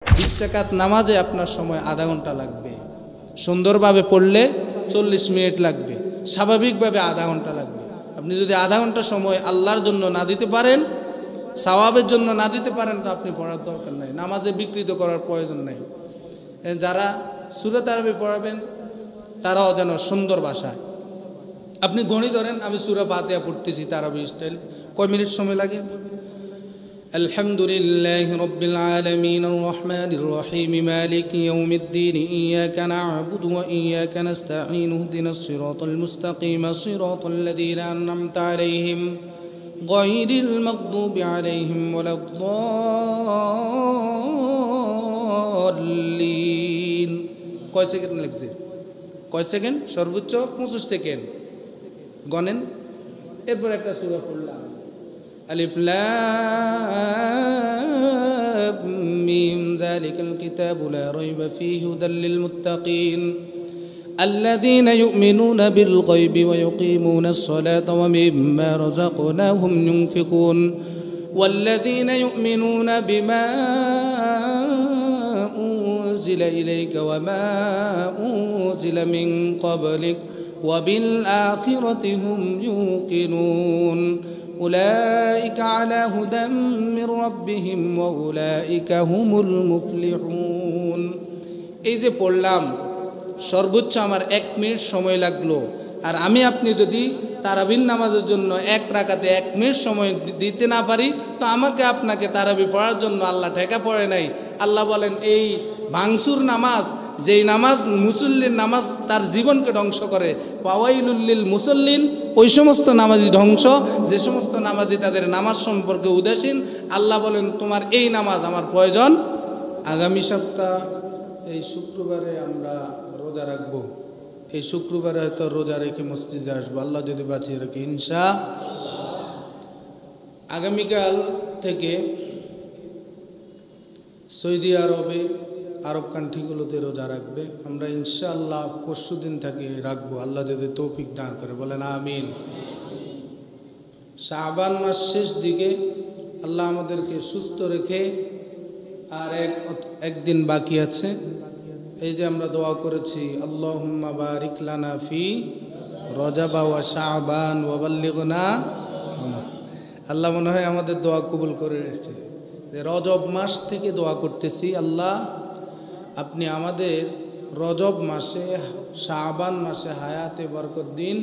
20 রাকাত নামাজে আপনার সময় আধা ঘন্টা লাগবে, সুন্দরভাবে পড়লে 40 মিনিট লাগবে, স্বাভাবিকভাবে আধা ঘন্টা লাগবে। আপনি যদি আধা ঘন্টা সময় আল্লাহর জন্য না দিতে পারেন, সওয়াবের জন্য না দিতে পারেন, তো আপনি পড়ার দরকার নাই, নামাজে বিকৃত করার প্রয়োজন নাই। যারা সূরা আরবি পড়াবেন তারাও যেন সুন্দর ভাষায়, আপনি গণি ধরেন, আমি সূরা ফাতিহা পড়তেছি তারাবি স্টাইল, কয় মিনিট সময় লাগে? আলহামদুলিল্লাহি রাব্বিল আলামিন আর রহমানির রহিম মালিকি ইয়াউমিদ্দিন ইয়াকা না'বুদু ওয়া ইয়াকা নাস্তাঈন ইহদিনাস সিরাতাল মুস্তাকিম সিরাতাল লাযীনা আন'আমতা আলাইহিম গায়রিল মাগদুবি আলাইহিম ওয়ালাদ-দাল্লিন। কয় সেকেন্ড লাগছে? কয় সেকেন্ড? সর্বোচ্চ 25 সেকেন্ড। গণেন। এরপর একটা সূরা পড়লাম, আলিফ লাম মিম যালিকাল কিতাবু লা রাইবা ফীহি হুদাল লিল মুত্তাকিন আল্লাযীনা ইউমিনুনা বিল গায়বি ওয়া ইউকিমুনাস সালাতা ওয়া মিম্মা রাযাকনাহুম ইউনফিকুন ওয়াল্লাযীনা ইউমিনুনা বিমা উনজিলা ইলাইকা ওয়া মা উনজিলা মিন ক্বাবলিক ওয়া বিল আখিরাতি হুম ইউকিনুন উলাইকা আলা হুদাম মির রাব্বিহিম ওয়া উলাইকা হুমুল মুফলিহুন। এই যে পড়লাম, সর্বোচ্চ আমার 1 মিনিট সময় লাগলো। আর আমি আপনি যদি তারাবির নামাজের জন্য 1 রাকাতে 1 মিনিট সময় দিতে না পারি, তো আমাকে আপনাকে তারাবি পড়ার জন্য আল্লাহ ঠেকা পড়ে নাই। আল্লাহ বলেন, এই ভাঙসুর নামাজ, যেই নামাজ মুসল্লির নামাজ তার জীবনকে ধ্বংস করে, ওয়াইলুল লিল মুসল্লিন, ওই সমস্ত নামাজি ধ্বংস যে সমস্ত নামাজি তাদের নামাজ সম্পর্কে উদাসীন। আল্লাহ বলেন, তোমার এই নামাজ আমার প্রয়োজন। আগামী সপ্তাহ এই শুক্রবারে আমরা রোজা রাখবো। এই শুক্রবারে হয়তো রোজা রেখে মসজিদে আসবো, আল্লাহ যদি বাঁচিয়ে রাখে ইনশাআল্লাহ। আগামীকাল থেকে সৌদি আরবে, আরব কান্ট্রিগুলোতে রোজা রাখবে। আমরা ইনশাআল্লাহ পরশু দিন থেকে রাখবো, আল্লাহ যদি তৌফিক দান করে, বলেন আমিন। শাবান মাস শেষ দিকে আল্লাহ আমাদেরকে সুস্থ রেখে আর একদিন বাকি আছে। এই যে আমরা দোয়া করেছি, আল্লাহুম্মা বারিক লানা ফি রজব ওয়া শাবান ওয়া বাল্লিগনা, আল্লাহ মনে হয় আমাদের দোয়া কবুল করে এসেছে। রজব মাস থেকে দোয়া করতেছি, আল্লাহ আপনি আমাদের রজব মাসে, শাবান মাসে হায়াতে বরকত দিন,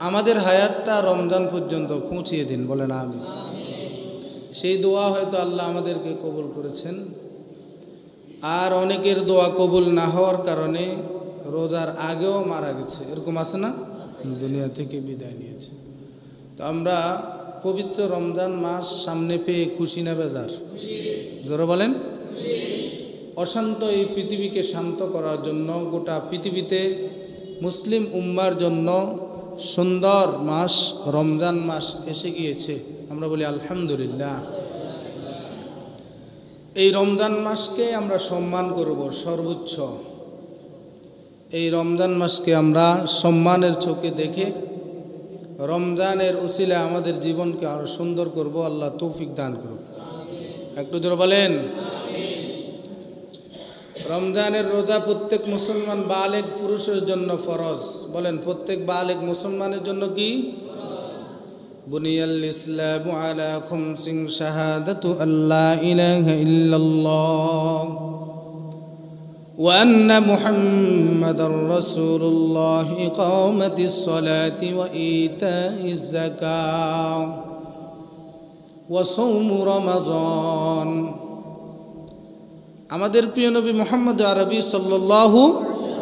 আমাদের হায়াতটা রমজান পর্যন্ত পৌঁছিয়ে দিন, বলেন আমিন। সেই দোয়া হয়তো আল্লাহ আমাদেরকে কবুল করেছেন। আর অনেকের দোয়া কবুল না হওয়ার কারণে রোজার আগেও মারা গেছে, এরকম আছে না, দুনিয়া থেকে বিদায় নিয়েছে। তো আমরা পবিত্র রমজান মাস সামনে পেয়ে খুশি না বেজার? জোরে বলেন। অশান্ত এই পৃথিবীকে শান্ত করার জন্য, গোটা পৃথিবীতে মুসলিম উম্মার জন্য সুন্দর মাস রমজান মাস এসে গিয়েছে। আমরা বলি আলহামদুলিল্লাহ। এই রমজান মাসকে আমরা সম্মান করব সর্বোচ্চ। এই রমজান মাসকে আমরা সম্মানের চোখে দেখে রমজানের উসিলায় আমাদের জীবনকে আরো সুন্দর করব, আল্লাহ তৌফিক দান করুন। একটু জোরে বলেন। রমজানের রোজা প্রত্যেক মুসলমান বালেগ পুরুষের জন্য ফরজ, বলেন প্রত্যেক বালেগ মুসলমানের জন্য কি? বুনিয়াল ইসলামু আলা খামসিন শাহাদাতু আল্লা ইলাহা ইল্লাল্লাহ ওয়া আন্না মুহাম্মাদার রাসূলুল্লাহ, ইকামাতিস সালাতি ওয়া ইতাইজ যাকাত ওয়া সাওম রমাদান। আমাদের প্রিয় নবী মুহাম্মদ আরবি সাল্লাল্লাহু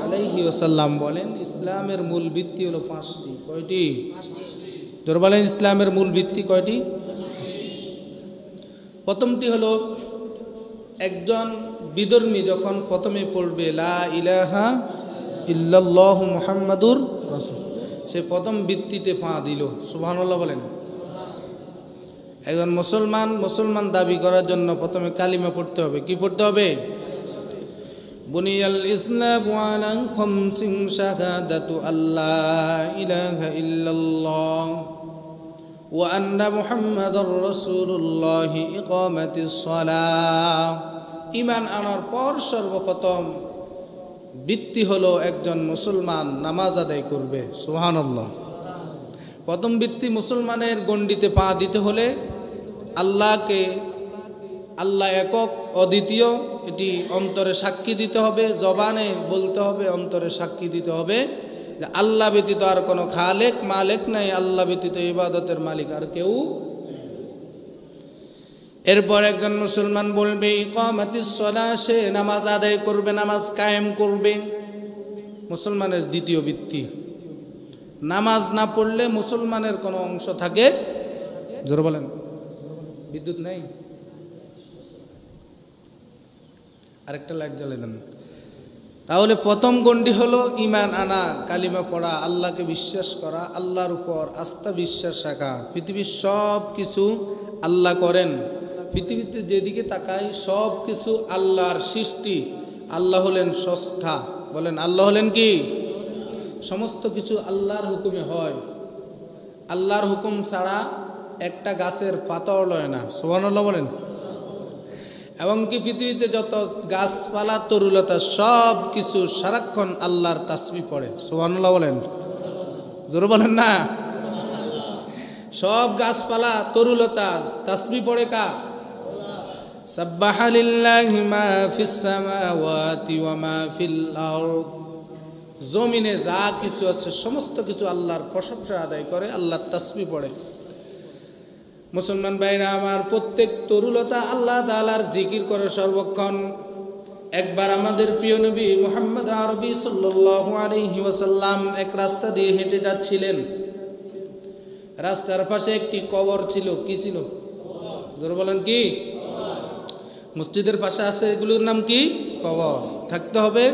আলাইহি ওয়াসাল্লাম বলেন, ইসলামের মূল ভিত্তি হলো 5টি। কয়টি? জোরে বলেন, ইসলামের মূল ভিত্তি কয়টি? প্রথমটি হলো, একজন বিধর্মী যখন প্রথমে পড়বে লা ইলাহা ইল্লাল্লাহু মুহাম্মাদুর রাসূল, সে প্রথম ভিত্তিতে পা দিল। সুবহানাল্লাহ বলেন। একজন মুসলমান দাবি করার জন্য প্রথমে কালিমা পড়তে হবে। কি পড়তে হবে? বুনিয়াল ইসলামু আলা খামসিন শাহাদাতু আল্লা ইলাহা ইল্লাল্লাহ ওয়া আন্না মুহাম্মাদার রাসূলুল্লাহ, ইকামাতিস সালাহ ঈমান আনার পর সর্বপ্রথম বৃত্তি হলো একজন মুসলমান নামাজ আদায় করবে। সুবহানাল্লাহ। প্রথম বৃত্তি মুসলমানের গণ্ডিতে পা দিতে হলে আল্লাহকে, আল্লাহ একক অদ্বিতীয়, এটি অন্তরে সাক্ষী দিতে হবে, জবানে বলতে হবে, অন্তরে সাক্ষী দিতে হবে যে আল্লাহ ব্যতীত আর কোনো খালেক মালেক নাই, আল্লাহ ব্যতীত ইবাদতের মালিক আর কেউ। এরপর একজন মুসলমান বলবে ইকামাতিস সালাহ, সে নামাজ আদায় করবে, নামাজ কায়েম করবে। মুসলমানের দ্বিতীয় বৃত্তি। নামাজ না পড়লে মুসলমানের কোনো অংশ থাকে, জোরে বলেন, বিদ্যুৎ নেই, আরেকটা লাইট জ্বালিয়ে দেন। তাহলে প্রথম গণ্ডি হলো ঈমান আনা, কালিমা পড়া, আল্লাহকে বিশ্বাস করা, আল্লাহর উপর আস্থা বিশ্বাস রাখা। পৃথিবীর সব কিছু আল্লাহ করেন, পৃথিবীতে যেদিকে তাকাই সব কিছু আল্লাহর সৃষ্টি। আল্লাহ হলেন স্রষ্টা, বলেন আল্লাহ হলেন কি? সমস্ত কিছু আল্লাহর হুকুমে হয়। আল্লাহর হুকুম ছাড়া একটা গাছের পাতাও লয় না। সুবহানাল্লাহ বলেন। এমনকি পৃথিবীতে যত গাছপালা তরুলতা সব কিছু সারাক্ষণ আল্লাহর তাসবিহ পড়ে। সুবহানাল্লাহ বলেন, জোরে বলেন না। সব গাছপালা তরুলতা তাসবিহ পড়ে কার? সাব্বাহা লিল্লাহি মা ফিস সামাওয়াতি ওয়া মা ফিল আরদ। জমিনে যা কিছু আছে সমস্ত কিছু আল্লাহর প্রশংসা আদায় করে, আল্লাহর তাসবিহ পড়ে। মুসলমান ভাইরা আমার, প্রত্যেক তরুলতা আল্লাহ তাআলার জিকির করে সর্বক্ষণ। একবার আমাদের প্রিয় নবী মুহাম্মদ আরবি সাল্লাল্লাহু আলাইহি ওয়াসাল্লাম এক রাস্তা দিয়ে হেঁটে যাচ্ছিলেন। রাস্তার পাশে একটি কবর ছিল। কি ছিল? জোরে বলেন কি? মসজিদের পাশে আছে, এগুলোর নাম কি? কবর। থাকতে হবে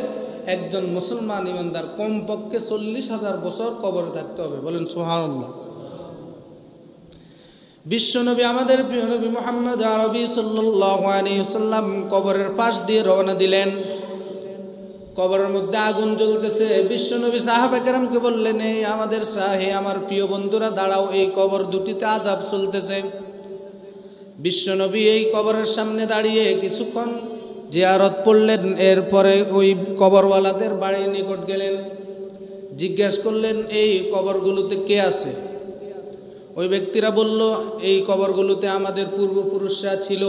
একজন মুসলমান ইমানদার কমপক্ষে 40,000 বছর কবরে থাকতে হবে। বলেন সুবহানাল্লাহ। বিশ্বনবী আমাদের প্রিয় নবী মুহাম্মদ আরবি সাল্লাল্লাহু আলাইহি ওয়াসাল্লাম কবরের পাশ দিয়ে রওনা দিলেন। কবরের মধ্যে আগুন জ্বলতেছে। বিশ্বনবী সাহাবায়ে কেরামকে বললেন, এই আমাদের সাহে, আমার প্রিয় বন্ধুরা দাঁড়াও, এই কবর দুটিতে আযাব চলতেছে। বিশ্বনবী এই কবরের সামনে দাঁড়িয়ে কিছুক্ষণ জিয়ারত করলেন। এরপরে ওই কবরওয়ালাদের বাড়ির নিকট গেলেন, জিজ্ঞেস করলেন এই কবরগুলোতে কে আছে? ওই ব্যক্তিরা বলল, এই কবরগুলোতে আমাদের পূর্বপুরুষরা ছিল,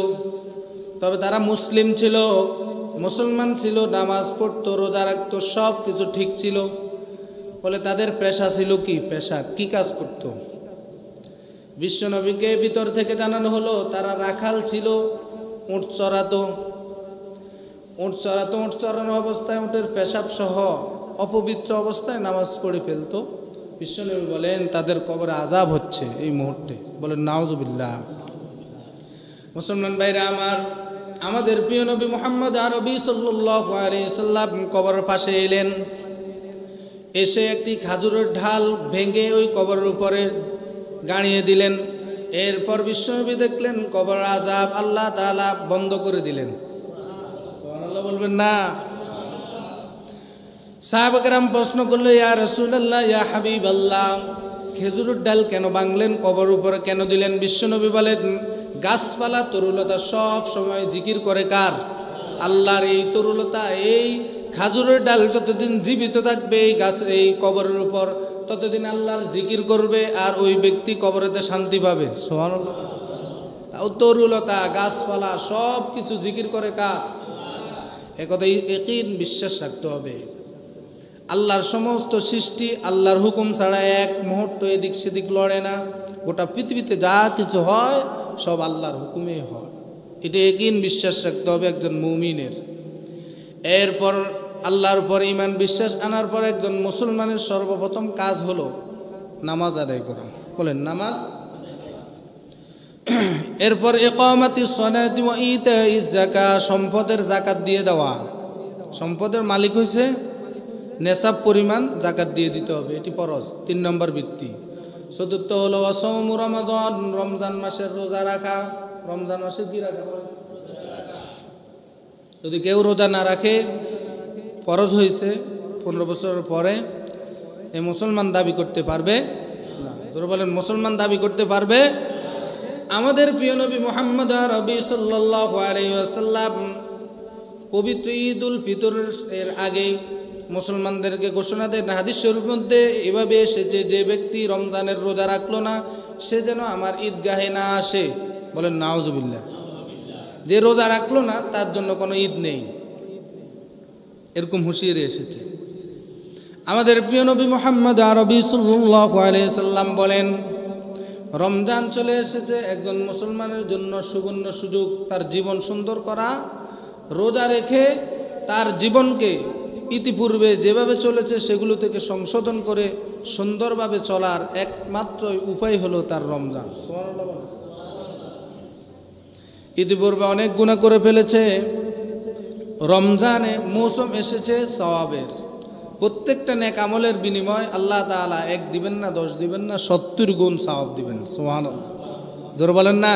তবে তারা মুসলিম ছিল, মুসলমান ছিল, নামাজ পড়তো, রোজা রাখতো, সব কিছু ঠিক ছিল। বলে তাদের পেশা ছিল কি? পেশা কি কাজ করত? বিশ্বনবীকে ভিতর থেকে জানানো হলো তারা রাখাল ছিল, উট চড়াতো। উট চড়ানো অবস্থায় উটের পেশাব সহ অপবিত্র অবস্থায় নামাজ পড়ে ফেলতো। বিশ্বনবী বলেন তাদের কবরে আযাব হচ্ছে এই মুহূর্তে। বলেন নাউজুবিল্লাহ। মুসলমান ভাইরা আমার, আমাদের প্রিয় নবী মুহাম্মদ আরবি সাল্লাল্লাহু আলাইহি সাল্লাম কবরের পাশে এলেন। এসে একটি খেজুরের ঢাল ভেঙে ওই কবরের উপরে গাড়িয়ে দিলেন। এরপর বিশ্বনবী দেখলেন কবরের আযাব আল্লাহ তাআলা বন্ধ করে দিলেন। সুবহানাল্লাহ বলবেন না? সাহাবায়ে কেরাম প্রশ্ন করলো, ইয়া রাসূলুল্লাহ, ইয়া হাবিবাল্লাহ, খেজুরের ডাল কেন ভাঙলেন, কবরের উপরে কেন দিলেন? বিশ্বনবী বলেন, গাছপালা তরুলতা সব সময় জিকির করে কার? আল্লাহর। এই তরুলতা, এই খেজুরের ডাল যতদিন জীবিত থাকবে এই গাছ, এই কবরের উপর, ততদিন আল্লাহর জিকির করবে, আর ওই ব্যক্তি কবরেতে শান্তি পাবে। সুবহানাল্লাহ। তাও তরুলতা গাছপালা সব কিছু জিকির করে কার? একথাই ইয়াকিন বিশ্বাস রাখতে হবে। আল্লাহর সমস্ত সৃষ্টি আল্লাহর হুকুম ছাড়া এক মুহূর্ত এদিক সেদিক লড়ে না। গোটা পৃথিবীতে যা কিছু হয় সব আল্লাহর হুকুমে হয়। এটা ইয়াকিন বিশ্বাস রাখতে হবে একজন মুমিনের। এরপর আল্লাহর উপর ঈমান বিশ্বাস আনার পর একজন মুসলমানের সর্বপ্রথম কাজ হলো নামাজ আদায় করা। বলেন নামাজ। এরপর ইকামাতিস সালাতি ওয়া ইতাইজ যাকাত, সম্পদের যাকাত দিয়ে দেওয়া। সম্পদের মালিক হইছে, নেশাব পরিমাণ যাকাত দিয়ে দিতে হবে, এটি ফরজ। 3 নম্বর বৃত্তি। চতুর্থ হলো ওয়াসাউমু রমাদান, রমজান মাসের রোজা রাখা। রমজান মাসে কি রাখা? যদি কেউ রোজা না রাখে, ফরজ হয়েছে 15 বছরের পরে, এই মুসলমান দাবি করতে পারবে না। ধরে বলেন মুসলমান দাবি করতে পারবে? আমাদের প্রিয় নবী মুহাম্মদ আরবি সাল্লাল্লাহু আলাইহি ওয়াসাল্লাম পবিত্র ঈদুল ফিতর এর আগেই মুসলমানদেরকে ঘোষণা দেন হাদিস শরীফের মধ্যে এভাবে এসেছে, যে ব্যক্তি রমজানের রোজা রাখলো না সে যেন আমার ঈদগাহে না আসে। বলেন নাউজুবিল্লাহ। যে রোজা রাখলো না তার জন্য কোনো ঈদ নেই, এরকম হুঁশিয়ারি এসেছে। আমাদের প্রিয় নবী মুহাম্মদ আরবি সাল্লাল্লাহু আলাইহি সাল্লাম বলেন, রমজান চলে এসেছে একজন মুসলমানের জন্য সুবর্ণ সুযোগ তার জীবন সুন্দর করা। রোজা রেখে তার জীবনকে ইতিপূর্বে যেভাবে চলেছে সেগুলো থেকে সংশোধন করে সুন্দরভাবে চলার একমাত্র উপায় হলো তার রমজান। ইতিপূর্বে অনেক গুনাহ করে ফেলেছে, রমজানে মৌসুম এসেছে সওয়াবের। প্রত্যেকটা নেক আমলের বিনিময় আল্লাহ তাআলা 1 দিবেন না, 10 দিবেন না, 70 গুণ সওয়াব দিবেন। সুবহানাল্লাহ, জোরে বলেন না।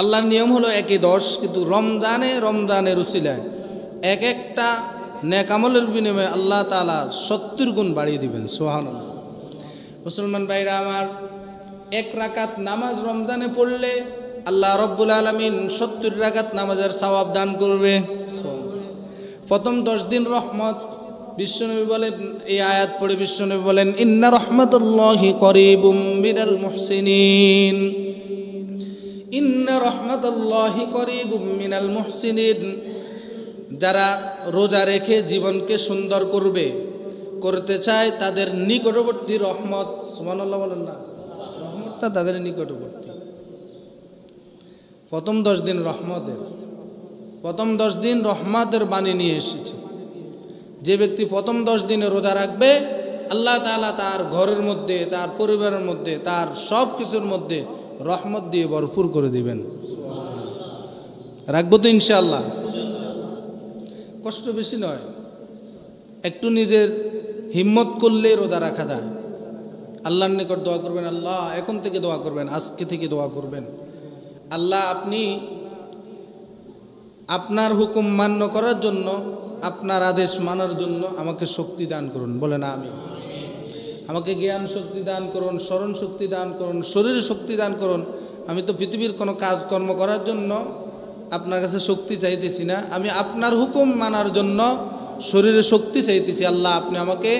আল্লাহর নিয়ম হলো 1-10, কিন্তু রমজানের উসিলায় এক একটা নেক আমলের বিনিময়ে আল্লাহ তাআলা 70 গুণ বাড়িয়ে দিবেন। সুবহানাল্লাহ। মুসলমান ভাইরা আমার, 1 রাকাত নামাজ রমজানে পড়লে আল্লাহ রব্বুল আলামিন 70 রাকাত নামাজের সওয়াব দান করবে। প্রথম 10 দিন রহমত। বিশ্বনবী বলেন, এই আয়াত পড়ে বিশ্বনবী বলেন, ইন্না রাহমাতুল্লাহি করিবুম মিনাল মুহসিনিন। ইন্না রাহমাতুল্লাহি করিবুম মিনাল মুহসিনিন। যারা রোজা রেখে জীবনকে সুন্দর করতে চায় তাদের নিকটবর্তী রহমত। সুবহানাল্লাহ বলেন না, রহমতটা তাদের নিকটবর্তী। প্রথম 10 দিন রহমতের বাণী নিয়ে এসেছে। যে ব্যক্তি প্রথম 10 দিনে রোজা রাখবে আল্লাহ তাআলা তার ঘরের মধ্যে, তার পরিবারের মধ্যে, তার সব কিছুর মধ্যে রহমত দিয়ে ভরপুর করে দিবেন। রাখবো তো ইনশাআল্লাহ। কষ্ট বেশি নয়, একটু নিজের হিম্মত করলে রোজা রাখা যায়। আল্লাহর নিকট দোয়া করবেন, আল্লাহ এখন থেকে দোয়া করবেন, আজকে থেকে দোয়া করবেন, আল্লাহ আপনি আপনার হুকুম মান্য করার জন্য, আপনার আদেশ মানার জন্য আমাকে শক্তি দান করুন। বলেন আমিন। আমাকে জ্ঞান শক্তি দান করুন, স্মরণ শক্তি দান করুন, শরীরে শক্তি দান করুন। আমি তো পৃথিবীর কোনো কাজকর্ম করার জন্য আপনার কাছে শক্তি চাইতেছি না, আমি আপনার হুকুম মানার জন্য শরীরে শক্তি চাইতেছি। আল্লাহ আপনি আমাকে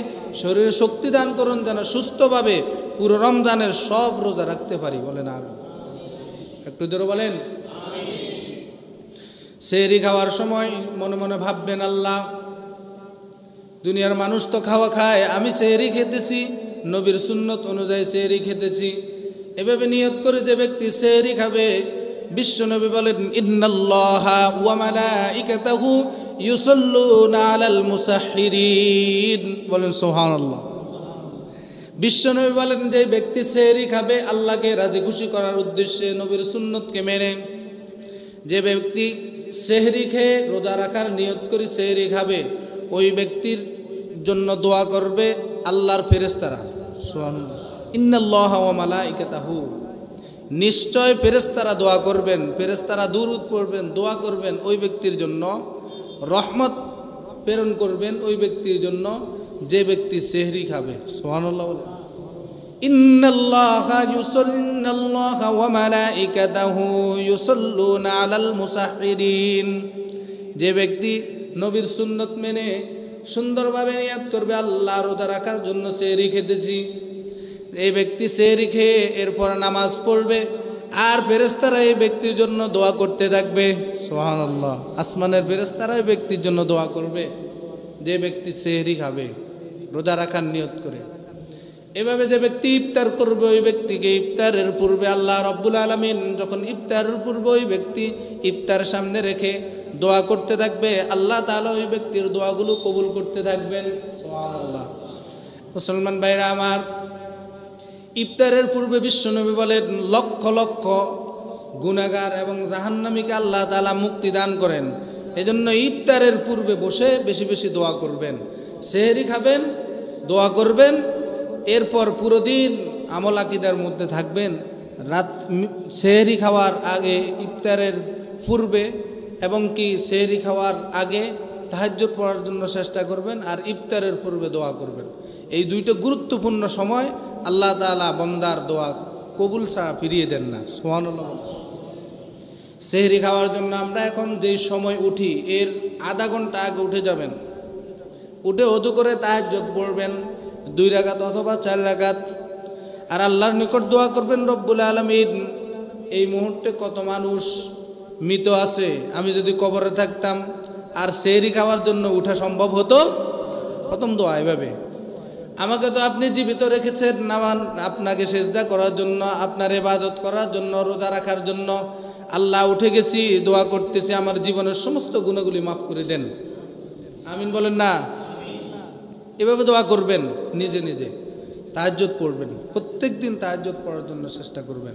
শরীরে শক্তি দান করুন যেন সুস্থভাবে পুরো রমজানের সব রোজা রাখতে পারি। বলেন আমিন। একটু জোরে বলেন। সেহরি খাওয়ার সময় মনে মনে ভাববেন, আল্লাহ দুনিয়ার মানুষ তো খাওয়া খায়, আমি সেহরি খেতেছি, নবীর সুন্নত অনুযায়ী সেহরি খেতেছি। এভাবে নিয়ত করে যে ব্যক্তি সেহরি খাবে, বিশ্বনবী বলেন, ইন্নাল্লাহা ওয়া মালাইকাতাহু ইউসাল্লুনা আলাল মুসাহহিরিন। বলেন সুবহানাল্লাহ। বিশ্বনবী বলেন, যে ব্যক্তি সেহরি খাবে আল্লাহকে রাজি খুশি করার উদ্দেশ্যে, নবীর সুন্নতকে মেনে, যে ব্যক্তি সেহরি খেয়ে রোজা রাখার নিয়ত করে সেহরি খাবে, ওই ব্যক্তির জন্য দোয়া করবে আল্লাহর ফেরেশতারা। সুবহানাল্লাহ। ইন্নাল্লাহা ওয়া মালাইকাতাহু, নিশ্চয় ফেরেশতারা দোয়া করবেন, ফেরেশতারা দুরূদ পড়বেন, দোয়া করবেন ওই ব্যক্তির জন্য, রহমত প্রেরণ করবেন ওই ব্যক্তির জন্য যে ব্যক্তি সেহরি খাবে। সুবহানাল্লাহ। ইন্নাল্লাহা ওয়া মালাইকাতাহু ইউসাল্লুনা আলাল মুসাহহিরিন। যে ব্যক্তি নবীর সুন্নত মেনে সুন্দরভাবে নিয়ত করবে আল্লাহ রোজা রাখার জন্য সেহরি খেতেছি, এই ব্যক্তি সেহরি খেয়ে এরপর নামাজ পড়বে, আর ফেরেশতারা এই ব্যক্তির জন্য দোয়া করতে থাকবে। সুবহানাল্লাহ। আসমানের ফেরেশতারা এই ব্যক্তির জন্য দোয়া করবে যে ব্যক্তি সেহরি খাবে রোজা রাখার নিয়ত করে। এভাবে যে ব্যক্তি ইফতার করবে ওই ব্যক্তিকে ইফতারের পূর্বে আল্লাহ রব্বুল আলামিন যখন ইফতারের পূর্বে ওই ব্যক্তি ইফতার সামনে রেখে দোয়া করতে থাকবে, আল্লাহ তাআলা ওই ব্যক্তির দোয়াগুলো কবুল করতে থাকবেন। সুবহানাল্লাহ। মুসলমান ভাইরা আমার, ইফতারের পূর্বে বিশ্বনবী বলেন, লক্ষ লক্ষ গুনাহগার এবং জাহান্নামীকে আল্লাহ তাআলা মুক্তি দান করেন। এজন্য ইফতারের পূর্বে বসে বেশি বেশি দোয়া করবেন, সেহরি খাবেন, দোয়া করবেন, এরপর পুরো দিন আমল আকীদার মধ্যে থাকবেন। রাত সেহরি খাওয়ার আগে, ইফতারের পূর্বে এবং কি সেহরি খাওয়ার আগে তাহাজ্জুদ পড়ার জন্য চেষ্টা করবেন, আর ইফতারের পূর্বে দোয়া করবেন। এই দুইটা গুরুত্বপূর্ণ সময় আল্লাহ তাআলা বান্দার দোয়া কবুল ছাড়া ফিরিয়ে দেন না। সুবহানাল্লাহ। সেহরি খাওয়ার জন্য আমরা এখন যেই সময় উঠি এর আধা ঘন্টা আগে উঠে যাবেন, উঠে ওযু করে তাহাজ্জুদ পড়বেন 2 রাকাত অথবা 4 রাকাত, আর আল্লাহর নিকট দোয়া করবেন, রব্বুল আলামিন এই মুহূর্তে কত মানুষ মৃত আছে, আমি যদি কবরে থাকতাম আর সেহরি খাওয়ার জন্য উঠা সম্ভব হতো। প্রথম দোয়া এভাবে, আমাকে তো আপনি জীবিত রেখেছেন আপনাকে সেজদা করার জন্য, আপনার ইবাদত করার জন্য, রোজা রাখার জন্য। আল্লাহ উঠে গেছি, দোয়া করতেছি আমার জীবনের সমস্ত গুনাহগুলি মাফ করে দেন। আমিন বলেন না? এভাবে দোয়া করবেন, নিজে নিজে তাহাজ্জুদ পড়বেন, প্রত্যেক দিন তাহাজ্জুদ পড়ার জন্য চেষ্টা করবেন।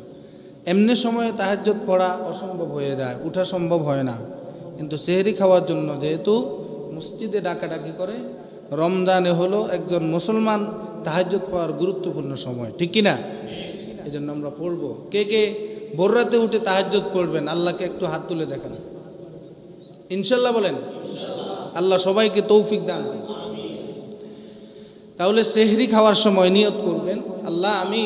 এমনি সময়ে তাহাজ্জুদ পড়া অসম্ভব হয়ে যায়, উঠা সম্ভব হয় না, কিন্তু সেহরি খাওয়ার জন্য যেহেতু মসজিদে ডাকাডাকি করে, রমজানে হলো একজন মুসলমান তাহাজ্জুদ পড়ার গুরুত্বপূর্ণ সময়, ঠিক কি না? এই জন্য আমরা পড়ব। কে কে ভোর রাতে উঠে তাহাজ্জুদ পড়বেন? আল্লাহকে একটু হাত তুলে দেখান, ইনশাল্লাহ বলেন। আল্লাহ সবাইকে তৌফিক দান করুন। তাহলে সেহরি খাওয়ার সময় নিয়ত করবেন, আল্লাহ আমি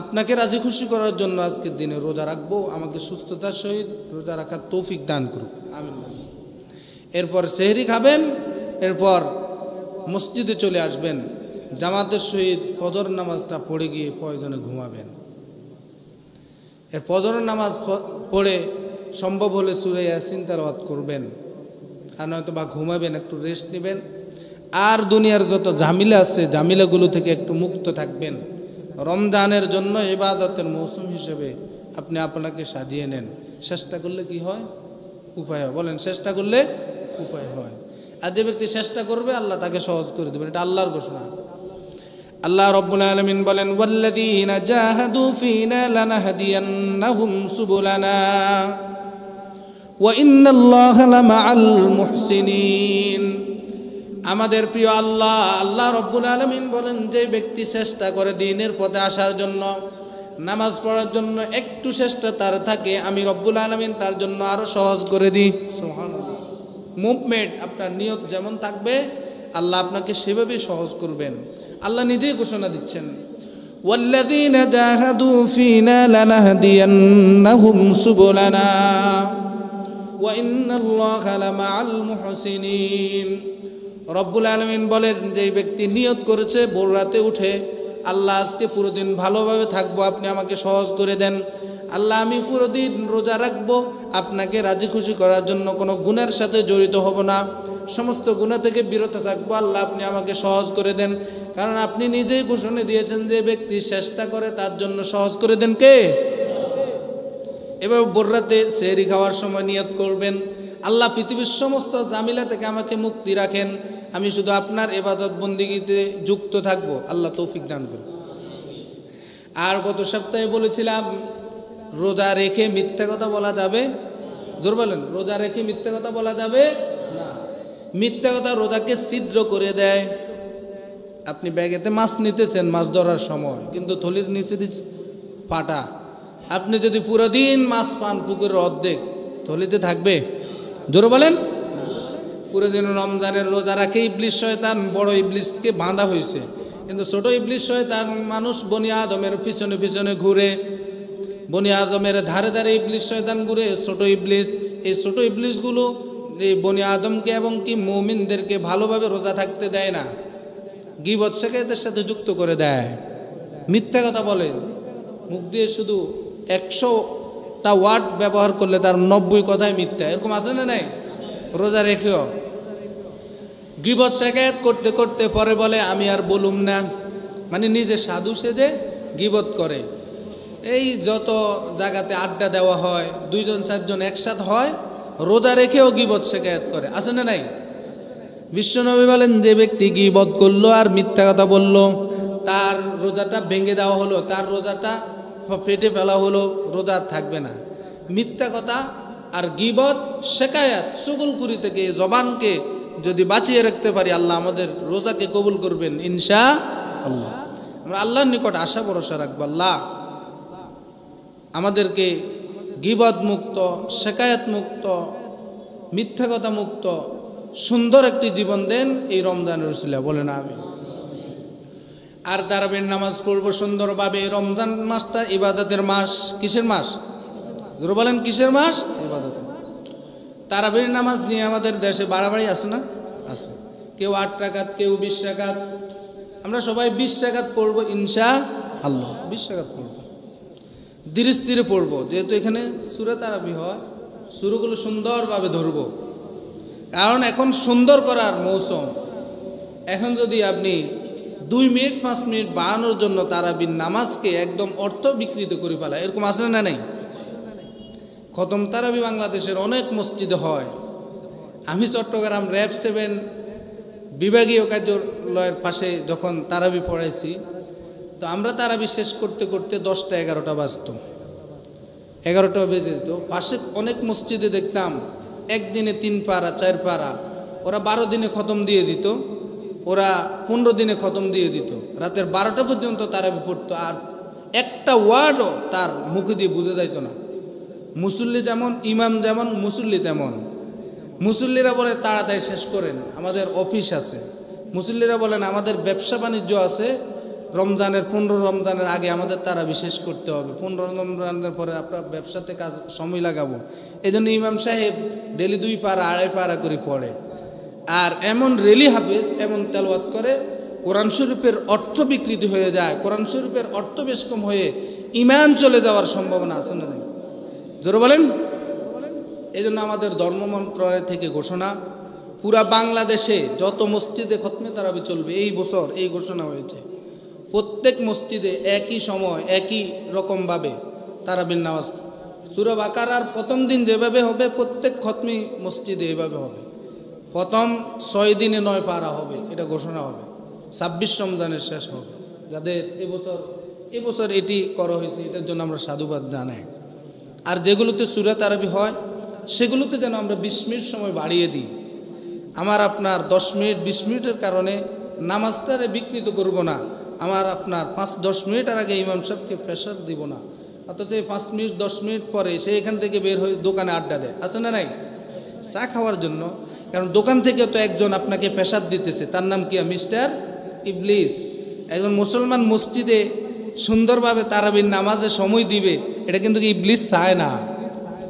আপনাকে রাজি খুশি করার জন্য আজকের দিনে রোজা রাখবো, আমাকে সুস্থতার সহিত রোজা রাখার তৌফিক দান করুন, আমিন। এরপর সেহরি খাবেন, এরপর মসজিদে চলে আসবেন, জামাতের সহিত ফজর নামাজটা পড়ে গিয়ে প্রয়োজনে ঘুমাবেন। এর ফজর নামাজ পড়ে সম্ভব হলে সূরা ইয়াসিন তেলাওয়াত করবেন, আর নয়তো বা ঘুমাবেন, একটু রেস্ট নেবেন। আর দুনিয়ার যত ঝামেলা আছে ঝামেলাগুলো থেকে একটু মুক্ত থাকবেন। রমজানের জন্য ইবাদতের মৌসুম হিসেবে আপনি আপনাকে সাজিয়ে নেন। চেষ্টা করলে কি হয়? উপায় হয়। বলেন, চেষ্টা করলে উপায় হয়। আর যে ব্যক্তি চেষ্টা করবে আল্লাহ তাকে সহজ করে দেবেন, এটা আল্লাহর ঘোষণা। আল্লাহ রাব্বুল আলামিন বলেন, ওয়াল্লাযীনা জাহাদু ফীনা লানাহদিয়ান্নাহুম সুবুলানা ওয়া ইন্নাল্লাহা লামাআল মুহসিনিন। আমাদের প্রিয় আল্লাহ, আল্লাহ রাব্বুল আলামিন বলেন, যে ব্যক্তি চেষ্টা করে দ্বীনের পথে আসার জন্য, নামাজ পড়ার জন্য একটু চেষ্টা তার থাকে, আমি রব্বুল আলামিন তার জন্য আরো সহজ করে দিই। সুবহানাল্লাহ। মুভমেন্ট আপনার নিয়ত যেমন থাকবে আল্লাহ আপনাকে সেভাবেই সহজ করবেন। আল্লাহ নিজেই ঘোষণা দিচ্ছেন, ওয়াল্লাযীনা জাহাদু ফীনা লানাহদিয়ান্নাহুম সুবুলানা ওয়া ইন্নাল্লাহা লামাআল মুহসিনিন। রব্বুল আলামিন বলেন, যে ব্যক্তি নিয়ত করেছে ভোর রাতে উঠে, আল্লাহ আজকে পুরো দিন ভালোভাবে থাকবো, আপনি আমাকে সহজ করে দেন। আল্লাহ আমি পুরো দিন রোজা রাখবো, আপনাকে রাজি খুশি করার জন্য কোনো গুনার সাথে জড়িত হব না, সমস্ত গুনাহ থেকে বিরত থাকবো, আল্লাহ আপনি আমাকে সহজ করে দেন। কারণ আপনি নিজেই ঘোষণা দিয়েছেন, যে ব্যক্তি চেষ্টা করে তার জন্য সহজ করে দেন কে? এবার ভোর রাতে সেহরি খাওয়ার সময় নিয়ত করবেন, আল্লাহ পৃথিবীর সমস্ত ঝামেলা থেকে আমাকে মুক্তি রাখেন, আমি শুধু আপনার ইবাদত বন্দেগীতে যুক্ত থাকব, আল্লাহ তৌফিক দান করুন। আর গত সপ্তাহে বলেছিলাম, রোজা রেখে মিথ্যা কথা বলা যাবে? জোর বলেন, রোজা রেখে মিথ্যা কথা বলা যাবে না। মিথ্যা কথা রোজাকে ছিদ্র করে দেয়। আপনি ব্যাগেতে মাছ নিতেছেন মাছ ধরার সময়, কিন্তু থলির নিচে দিচ্ছে ফাটা। আপনি যদি পুরো দিন মাছ পান পুকুরের অর্ধেক, থলিতে থাকবে? জোর বলেন। পুরো দিন রমজানের রোজা রাখে ইবলিস শয়তান বড় ইবলিসকে বাঁধা হয়েছে, কিন্তু ছোট ইবলিস শয়তান মানুষ বনি আদমের পিছনে পিছনে ঘুরে, বনি আদমের ধারে ধারে ইবলিস শয়তান ঘুরে। ছোট ইবলিস, এই ছোট ইবলিসগুলো এই বনি আদমকে এবং কি মুমিনদেরকে ভালোভাবে রোজা থাকতে দেয় না, গীবত শেখায়তের সাথে যুক্ত করে দেয়, মিথ্যা কথা বলে। মুখ দিয়ে শুধু 100টা ওয়ার্ড ব্যবহার করলে তার 90 কথাই মিথ্যা, এরকম আছে না নাই? রোজা রেখেও গীবত শেখায়ত করতে করতে পরে বলে আমি আর বলুম না, মানে নিজে সাধু সেজে গীবত করে। এই যত জায়গাতে আড্ডা দেওয়া হয়, 2জন 4জন একসাথে হয়, রোজা রেখেও গীবত শেখায়ত করে, আছে না নাই? বিশ্বনবী বলেন, যে ব্যক্তি গীবত করলো আর মিথ্যা কথা বলল, তার রোজাটা ভেঙে দেওয়া হলো, তার রোজাটা ফেটে ফেলা হলো, রোজা থাকবে না। মিথ্যা কথা আর গীবত শেখায়াত চুগলখুরি থেকে জবানকে যদি বাঁচিয়ে রাখতে পারি, আল্লাহ আমাদের রোজাকে কবুল করবেন ইনশাআল্লাহ। আমরা আল্লাহর নিকট আশা ভরসা রাখবো, আল্লাহ আমাদেরকে গীবত মুক্ত, শেখায়াত মুক্ত, মিথ্যা কথা মুক্ত সুন্দর একটি জীবন দেন এই রমজানের উসিলা, বলেন আমিন। আর তারাবির নামাজ পড়বো সুন্দরভাবে। রমজান মাসটা ইবাদতের মাস। কিসের মাস? জোরে বলেন কিসের মাস? ইবাদত। তারাবির নামাজ নিয়ে আমাদের দেশে বাড়াবাড়ি আছে না? আছে। কেউ 8 রাকাত, কেউ 20 রাকাত। আমরা সবাই 20 রাকাত পড়বো ইনশাআল্লাহ। 20 রাকাত পড়বো, ধীরে স্থিরে পড়বো, যেহেতু এখানে সূরা তারাবি হয়, সূরাগুলো সুন্দরভাবে ধরবো। কারণ এখন সুন্দর করার মৌসুম। এখন যদি আপনি 2 মিনিট 5 মিনিট বাড়ানোর জন্য তারাবির নামাজকে একদম অর্থ বিকৃত করে ফেলা, এরকম আছে না? নেই। খতম তারাবি বাংলাদেশের অনেক মসজিদে হয়। আমি চট্টগ্রাম র‍্যাব 7 বিভাগীয় কার্যালয়ের পাশে যখন তারাবি পড়াইছি, তো আমরা তারাবি শেষ করতে করতে 10টা 11টা বাজত, 11টা বেজে যেত। পাশে অনেক মসজিদে দেখতাম একদিনে 3 পারা 4 পারা, ওরা 12 দিনে খতম দিয়ে দিত, ওরা 15 দিনে খতম দিয়ে দিত, রাতের 12টা পর্যন্ত তারাবি পড়তো, আর একটা ওয়ার্ডও তার মুখে দিয়ে বুঝে যাইতো না। মুসল্লি যেমন, ইমাম যেমন, মুসল্লি তেমন। মুসল্লিরা বলে তাড়াতাড়ি শেষ করেন, আমাদের অফিস আছে। মুসল্লিরা বলেন আমাদের ব্যবসা বাণিজ্য আছে, রমজানের 15 রমজানের আগে আমাদের তারাবি শেষ করতে হবে, 15 রমজানের পরে আপনার ব্যবসাতে কাজ সময় লাগাবো। এই জন্য ইমাম সাহেব ডেলি 2 পারা 2.5 পারা করে পড়ে। আর এমন রেলি হাফেজ, এমন তেলাওয়াত করে, কোরআন শরীফের অর্থ বিকৃতি হয়ে যায়, কোরআন শরীফের অর্থ বেশ কম হয়ে ঈমান চলে যাওয়ার সম্ভাবনা আছে না? নেই? জোরে বলেন। এই জন্য আমাদের ধর্ম মন্ত্রণালয় থেকে ঘোষণা, পুরা বাংলাদেশে যত মসজিদে খতমে তারাবি চলবে, এই বছর এই ঘোষণা হয়েছে, প্রত্যেক মসজিদে একই সময় একই রকমভাবে তারাবির নামাজ, সূরা বাকারার প্রথম দিন যেভাবে হবে, প্রত্যেক খতমি মসজিদে এভাবে হবে। প্রথম 6 দিনে 9 পারা হবে, এটা ঘোষণা হবে। 26 রমজানের শেষ হবে। যাদের এবছর এটি করা হয়েছে, এটার জন্য আমরা সাধুবাদ জানাই। আর যেগুলোতে সূরা তারাবি হয়, সেগুলোতে যেন আমরা 20 মিনিট সময় বাড়িয়ে দিই। আমার আপনার 10 মিনিট 20 মিনিটের কারণে নামাজটারে বিকৃত করব না। আমার আপনার 5-10 মিনিটের আগে ইমাম সাহেবকে প্রেশার দিব না, অথচ 5 মিনিট 10 মিনিট পরে সে এখান থেকে বের হয়ে দোকানে আড্ডা দেয়, আছে না? নাই? চা খাওয়ার জন্য। কারণ দোকান থেকে তো একজন আপনাকে প্রেশার দিতেছে, তার নাম কি? মিস্টার ইবলিস। একজন মুসলমান মসজিদে সুন্দরভাবে তারাবির নামাজে সময় দিবে, এটা কিন্তু ইবলিস চায় না।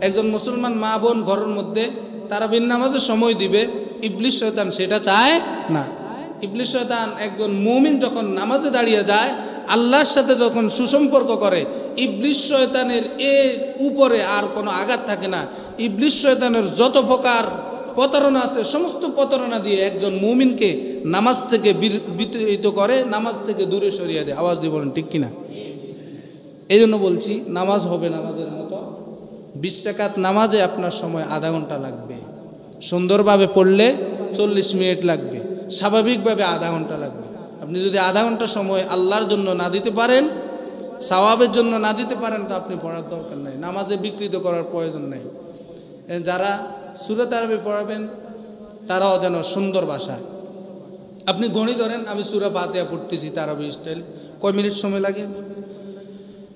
একজন মুসলমান মা বোন ঘরের মধ্যে তারাবির নামাজে সময় দিবে, ইবলিস শয়তান সেটা চায় না। ইবলিস শয়তান একজন মুমিন যখন নামাজে দাঁড়িয়ে যায়, আল্লাহর সাথে যখন সুসম্পর্ক করে, ইবলিস শয়তানের এর উপরে আর কোনো আঘাত থাকে না। ইবলিস শয়তানের যত প্রকার প্রতারণা আছে, সমস্ত প্রতারণা দিয়ে একজন মুমিনকে নামাজ থেকে বিতাড়িত করে, নামাজ থেকে দূরে সরিয়ে দেয়। আওয়াজ দিয়ে বলেন ঠিক কিনা? এই জন্য বলছি, নামাজ হবে নামাজের মতো। 20 রাকাত নামাজে আপনার সময় আধা ঘন্টা লাগবে, সুন্দরভাবে পড়লে 40 মিনিট লাগবে, স্বাভাবিকভাবে আধা ঘন্টা লাগবে। আপনি যদি আধা ঘন্টা সময় আল্লাহর জন্য না দিতে পারেন, সওয়াবের জন্য না দিতে পারেন, তো আপনি পড়ার দরকার নাই, নামাজে বিকৃত করার প্রয়োজন নেই। যারা সূরা তারাবি পড়াবেন তারাও যেন সুন্দর ভাষায়, আপনি গণি ধরেন, আমি সূরা ফাতিহা পড়তেছি তারাবি স্টাইল, কয় মিনিট সময় লাগে?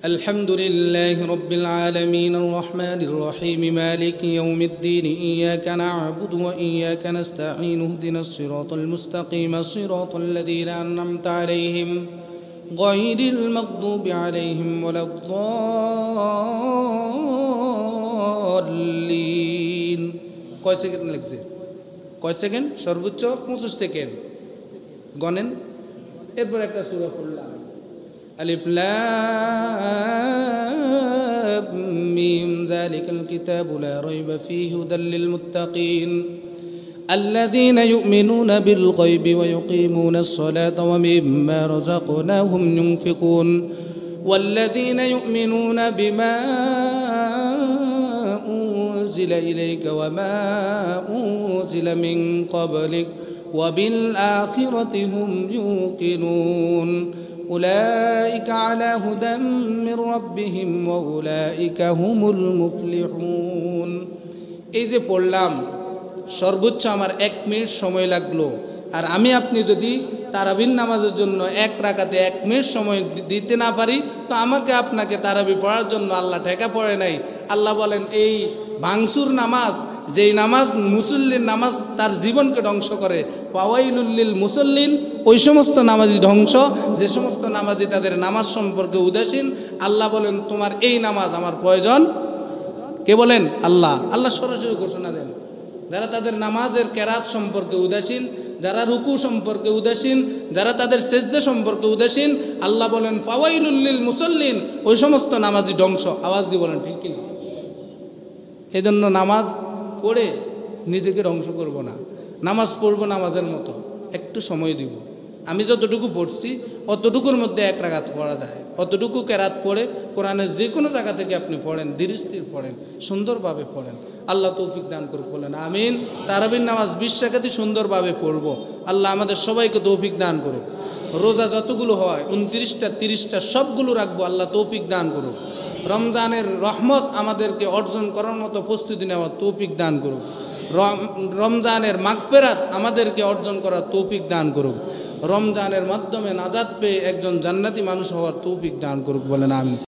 আলহামদুলিল্লাহি রাব্বিল আলামিন আর রহমানির রহিম মালিকি ইয়াউমিদ্দিন ইয়াকা না'বুদু ওয়া ইয়াকা নাস্তাঈন ইহদিনাস সিরাতাল মুস্তাকিম সিরাতাল লাযীনা আন'আমতা আলাইহিম গায়রিল মাগদুবি আলাইহিম ওয়ালাদ-দাল্লিন। কয় সেকেন্ড লাগছে? কয় সেকেন্ড? সর্বোচ্চ 25 সেকেন্ড। গণেন। এরপর একটা সূরা পড়লাম, আলিফ লাম মিম যালিকাল কিতাবু লা রাইবা ফীহি হুদাল লিল মুত্তাকিন আল্লাযীনা ইউমিনুনা বিল গায়বি ওয়া ইউকিমুনাস সালাতা ওয়া মিম্মা রাযাকনাহুম ইউনফিকুন ওয়াল্লাযীনা ইউমিনুনা বিমা উনজিলা ইলাইকা ওয়া মা উনজিলা মিন ক্বাবলিক ওয়া বিল আখিরাতি হুম ইউকিনুন উলাইকা আলা হুদাম মির রাব্বিহিম ওয়া উলাইকা হুমুল মুফলিহুন। এই যে পড়লাম, সর্বোচ্চ আমার 1 মিনিট সময় লাগলো। আর আমি আপনি যদি তারাবির নামাজের জন্য 1 রাকাতে 1 মিনিট সময় দিতে না পারি, তো আমাকে আপনাকে তারাবি পড়ার জন্য আল্লাহ ঠেকা পড়ে নাই। আল্লাহ বলেন, এই ভাঙসুর নামাজ, যেই নামাজ মুসল্লির নামাজ তার জীবনকে ধ্বংস করে, ওয়াইলুল লিল মুসল্লিন, ওই সমস্ত নামাজি ধ্বংস যে সমস্ত নামাজি তাদের নামাজ সম্পর্কে উদাসীন। আল্লাহ বলেন, তোমার এই নামাজ আমার প্রয়োজন কে বলেন? আল্লাহ। আল্লাহ সরাসরি ঘোষণা দেন। যারা তাদের নামাজের কেরাত সম্পর্কে উদাসীন, যারা রুকু সম্পর্কে উদাসীন, যারা তাদের সেজদা সম্পর্কে উদাসীন, আল্লাহ বলেন ফাওয়াইলুল লিল মুসাল্লিন, ওই সমস্ত নামাজি ধ্বংস। আওয়াজ দিয়ে বলেন ঠিক কিনা? এই জন্য নামাজ পড়ে নিজেকে ধ্বংস করব না। নামাজ পড়ব নামাজের মতো, একটু সময় দিব। আমি যতটুকু পড়ছি অতটুকুর মধ্যে এক রাকাত পড়া যায়, অতটুকু কেরাত পড়ে কোরআনের যে কোনো জায়গা থেকে আপনি পড়েন, ধীর স্থির পড়েন, সুন্দরভাবে পড়েন। আল্লাহ তৌফিক দান করুক, বলেন আমিন। তারাবির নামাজ 20 রাকাতই সুন্দরভাবে পড়ব। আল্লাহ আমাদের সবাইকে তৌফিক দান করুক। রোজা যতগুলো হয় 29টা 30টা সবগুলো রাখবো, আল্লাহ তৌফিক দান করুক। রমজানের রহমত আমাদেরকে অর্জন করার মতো প্রস্তুতি নেওয়ার তৌফিক দান করুক। রমজানের মাগফিরাত আমাদেরকে অর্জন করার তৌফিক দান করুক। রমজানের মাধ্যমে নাজাত পেয়ে একজন জান্নাতি মানুষ হওয়ার তৌফিক দান করুক, বলেন আমিন।